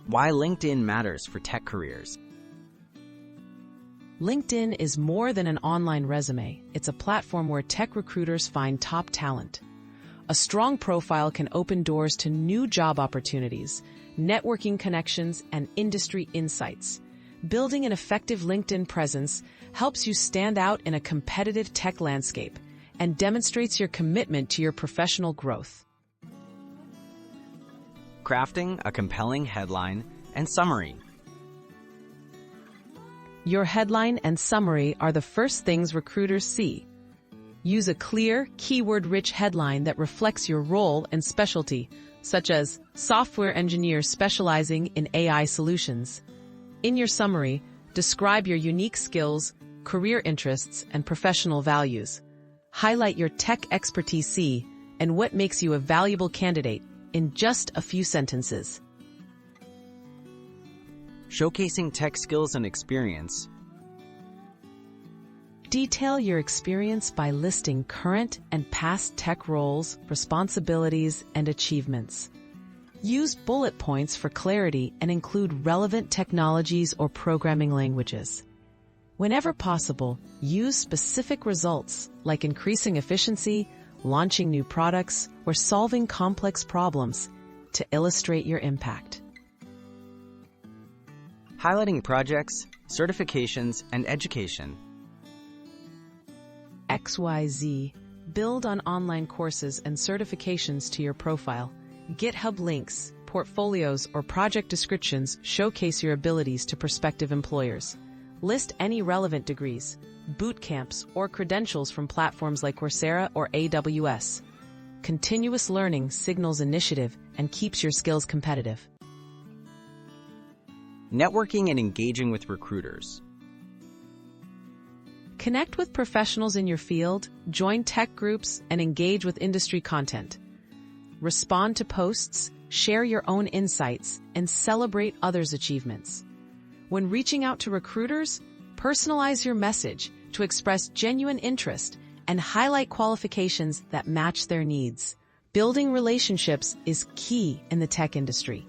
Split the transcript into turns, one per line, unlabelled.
Why LinkedIn matters for tech careers.
LinkedIn is more than an online resume. It's a platform where tech recruiters find top talent. A strong profile can open doors to new job opportunities, networking connections, and industry insights. Building an effective LinkedIn presence helps you stand out in a competitive tech landscape and demonstrates your commitment to your professional growth.
Crafting a compelling headline and summary.
Your headline and summary are the first things recruiters see. Use a clear, keyword-rich headline that reflects your role and specialty, such as software engineer specializing in AI solutions. In your summary, describe your unique skills, career interests, and professional values. Highlight your tech expertise and what makes you a valuable candidate in just a few sentences.
Showcasing tech skills and experience.
Detail your experience by listing current and past tech roles, responsibilities, and achievements. Use bullet points for clarity and include relevant technologies or programming languages. Whenever possible, use specific results like increasing efficiency, launching new products, or solving complex problems to illustrate your impact.
Highlighting projects, certifications, and education.
XYZ. Build on online courses and certifications to your profile. GitHub links, portfolios, or project descriptions showcase your abilities to prospective employers. List any relevant degrees, boot camps, or credentials from platforms like Coursera or AWS. Continuous learning signals initiative and keeps your skills competitive.
Networking and engaging with recruiters.
Connect with professionals in your field, join tech groups, and engage with industry content. Respond to posts, share your own insights, and celebrate others' achievements. When reaching out to recruiters, personalize your message to express genuine interest and highlight qualifications that match their needs. Building relationships is key in the tech industry.